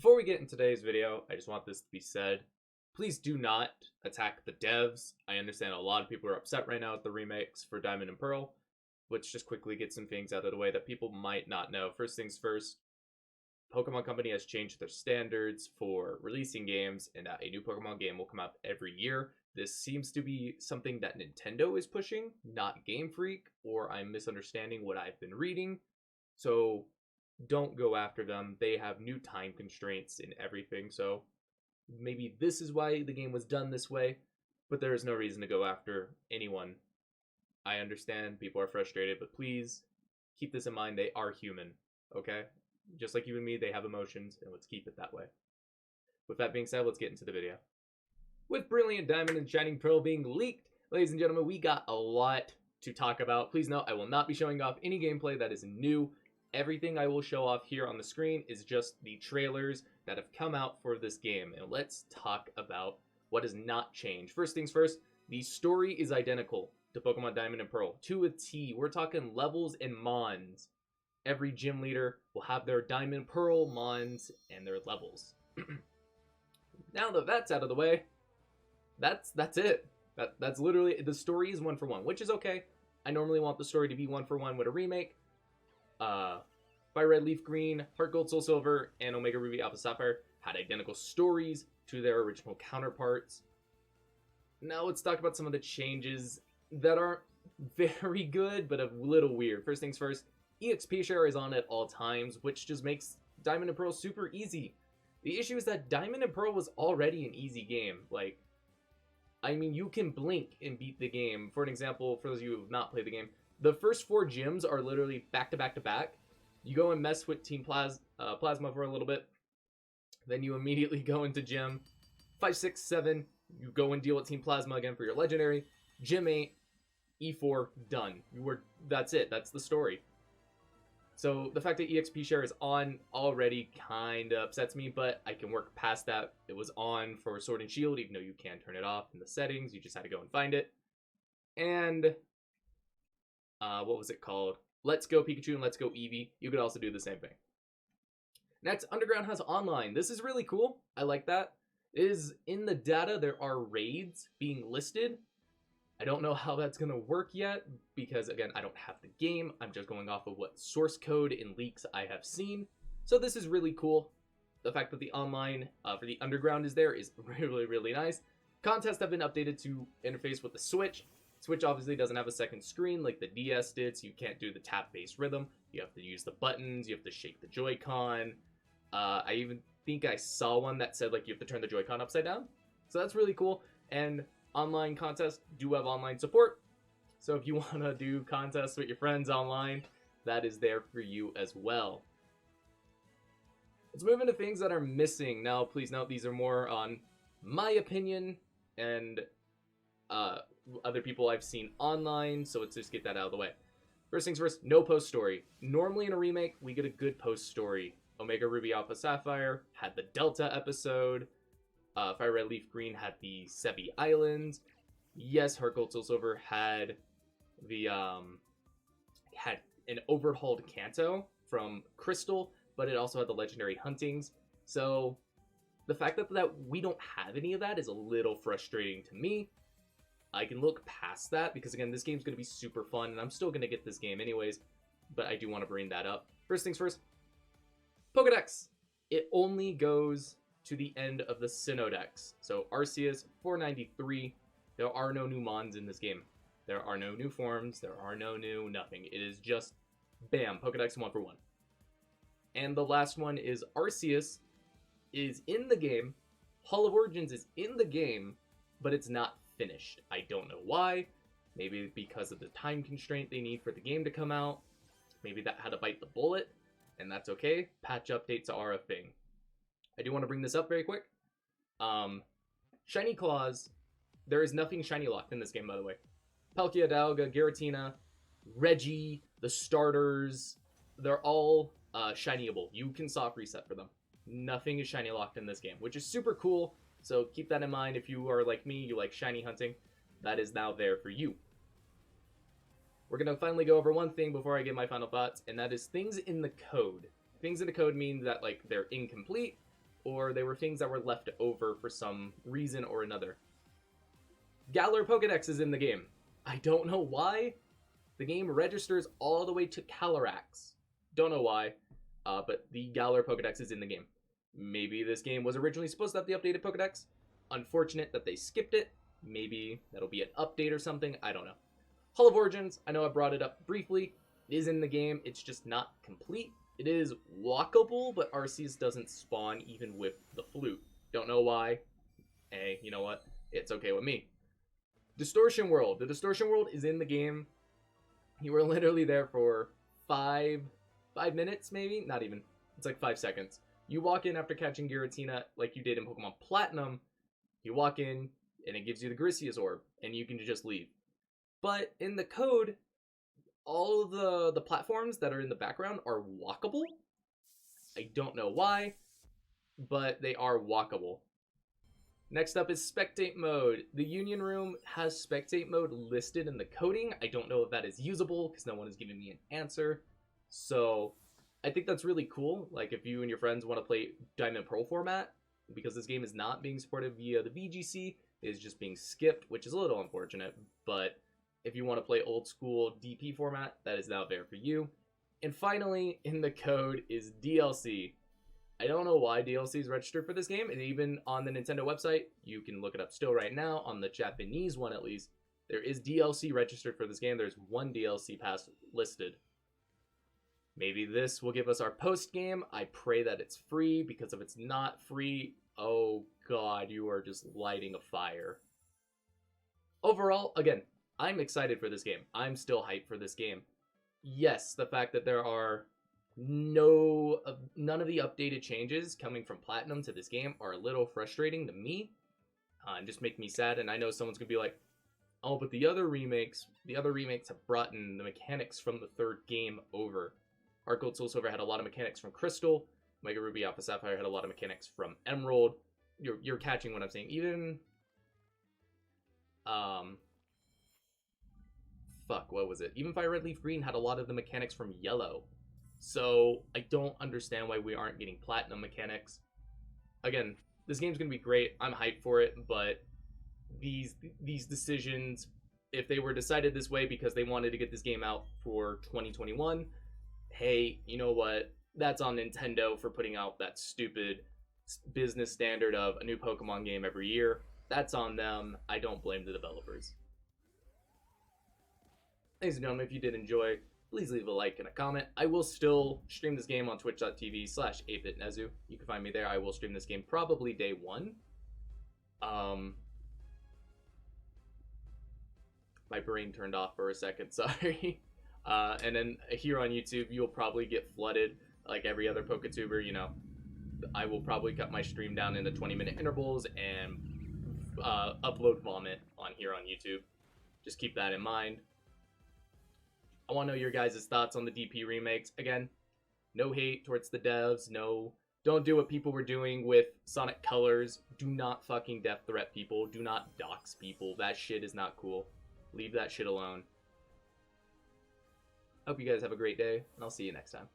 Before we get in today's video, I just want this to be said. Please do not attack the devs. I understand a lot of people are upset right now at the remakes for Diamond and Pearl. Let's just quickly get some things out of the way that people might not know. First things first, Pokemon Company has changed their standards for releasing games, and a new Pokemon game will come out every year. This seems to be something that Nintendo is pushing, not Game Freak, or I'm misunderstanding what I've been reading. So don't go after them. They have new time constraints and everything, so maybe this is why the game was done this way, but there is no reason to go after anyone. I understand people are frustrated, but please keep this in mind. They are human, okay? Just like you and me, they have emotions, and let's keep it that way. With that being said, let's get into the video. With Brilliant Diamond and Shining Pearl being leaked, ladies and gentlemen, we got a lot to talk about. Please note, I will not be showing off any gameplay that is new. Everything I will show off here on the screen is just the trailers that have come out for this game. And let's talk about what has not changed. First things first, the story is identical to Pokemon Diamond and Pearl, to a T. We're talking levels and Mons. Every gym leader will have their Diamond, Pearl, Mons, and their levels. Now that that's out of the way, that's it. That's literally, the story is one for one, which is okay. I normally want the story to be one for one with a remake. Fire Red, Leaf Green, Heart Gold, Soul Silver, and Omega Ruby, Alpha Sapphire had identical stories to their original counterparts. Now let's talk about some of the changes that aren't very good, but a little weird. First things first, EXP share is on at all times, which just makes Diamond and Pearl super easy. The issue is that Diamond and Pearl was already an easy game. I mean, you can blink and beat the game. For an example, for those of you who have not played the game, the first 4 gyms are literally back to back to back. You go and mess with Team Plasma for a little bit. Then you immediately go into Gym 5, 6, 7. You go and deal with Team Plasma again for your Legendary. Gym 8, E4, done. That's it. That's the story. So the fact that EXP share is on already kind of upsets me, but I can work past that. It was on for Sword and Shield, even though you can turn it off in the settings. You just had to go and find it. And what was it called? Let's Go Pikachu and Let's Go Eevee. You could also do the same thing. Next, Underground has online. This is really cool. I like that. It is in the data, there are raids being listed. I don't know how that's going to work yet because, again, I don't have the game. I'm just going off of what source code and leaks I have seen. So this is really cool. The fact that the online for the Underground is there is really, really nice. Contests have been updated to interface with the Switch. Switch obviously doesn't have a second screen like the DS did, so you can't do the tap-based rhythm. You have to use the buttons, you have to shake the Joy-Con. I even think I saw one that said you have to turn the Joy-Con upside down. So that's really cool. And online contests do have online support. So if you want to do contests with your friends online, that is there for you as well. Let's move into things that are missing. Now, please note these are more on my opinion and other people I've seen online, so let's just get that out of the way. First things first, no post story. Normally in a remake, we get a good post story. Omega Ruby Alpha Sapphire had the Delta episode. Fire Red Leaf Green had the Sebi Islands. Yes, Heart Gold Soul Silver had the had an overhauled Kanto from Crystal, but it also had the legendary huntings. So the fact that we don't have any of that is a little frustrating to me. I can look past that because, again, this game's going to be super fun, and I'm still going to get this game anyways, but I do want to bring that up. First things first, Pokedex. It only goes to the end of the Sinnoh-Dex. So Arceus, 493. There are no new Mons in this game. There are no new forms. There are no new nothing. It is just, bam, Pokedex 1 for 1. And the last one is Arceus is in the game. Hall of Origins is in the game, but it's not finished. I don't know why. Maybe because of the time constraint they need for the game to come out. Maybe that had to bite the bullet, and that's okay. Patch updates are a thing. I do want to bring this up very quick. Shiny Claws. There is nothing shiny locked in this game, by the way. Palkia, Dialga, Giratina, Reggie, the starters, they're all shinyable. You can soft reset for them. Nothing is shiny locked in this game, which is super cool. So keep that in mind. If you are like me, you like shiny hunting, that is now there for you. We're going to finally go over one thing before I give my final thoughts, and that is things in the code. Things in the code mean that they're incomplete, or they were things that were left over for some reason or another. Galar Pokedex is in the game. I don't know why. The game registers all the way to Calyrax. Don't know why, but the Galar Pokedex is in the game. Maybe this game was originally supposed to have the updated Pokedex. Unfortunate that they skipped it. Maybe that'll be an update or something. I don't know. Hall of Origins, I know I brought it up briefly. It is in the game. It's just not complete. It is walkable, but Arceus doesn't spawn even with the flute. Don't know why. Hey, you know what? It's okay with me. Distortion World. The Distortion World is in the game. You were literally there for five minutes, maybe? Not even. It's like 5 seconds. You walk in after catching Giratina like you did in Pokemon Platinum. You walk in, and it gives you the Grisius Orb, and you can just leave. But in the code, all the platforms that are in the background are walkable. I don't know why, but they are walkable. Next up is Spectate Mode. The Union Room has Spectate Mode listed in the coding. I don't know if that is usable because no one has given me an answer. So I think that's really cool. Like if you and your friends want to play Diamond Pearl format, because this game is not being supported via the VGC, it is just being skipped, which is a little unfortunate. But if you want to play old school DP format, that is now there for you. And finally, in the code is DLC. I don't know why DLC is registered for this game, and even on the Nintendo website, you can look it up still right now, on the Japanese one at least, there is DLC registered for this game. There's one DLC pass listed. Maybe this will give us our post-game. I pray that it's free, because if it's not free, oh god, you are just lighting a fire. Overall, again, I'm excited for this game. I'm still hyped for this game. Yes, the fact that there are none of the updated changes coming from Platinum to this game are a little frustrating to me, and just make me sad. And I know someone's gonna be like, oh, but the other remakes have brought in the mechanics from the third game over. Heart Gold Soul Silver had a lot of mechanics from Crystal. Mega Ruby Alpha Sapphire had a lot of mechanics from Emerald. You're catching what I'm saying. Even what was it? Even Fire Red Leaf Green had a lot of the mechanics from Yellow. So I don't understand why we aren't getting Platinum mechanics. Again, this game's gonna be great. I'm hyped for it, but these decisions, if they were decided this way because they wanted to get this game out for 2021, hey, you know what? That's on Nintendo for putting out that stupid business standard of a new Pokemon game every year. That's on them. I don't blame the developers. Ladies and gentlemen, if you did enjoy, please leave a like and a comment. I will still stream this game on twitch.tv/abitnezu. You can find me there. I will stream this game probably day one. My brain turned off for a second, sorry. And then here on YouTube, you'll probably get flooded like every other PokeTuber, you know. I will probably cut my stream down into 20-minute intervals and upload vomit on here on YouTube. Just keep that in mind. I want to know your guys' thoughts on the DP remakes. Again, no hate towards the devs. No, don't do what people were doing with Sonic Colors. Do not fucking death threat people. Do not dox people. That shit is not cool. Leave that shit alone. Hope you guys have a great day, and I'll see you next time.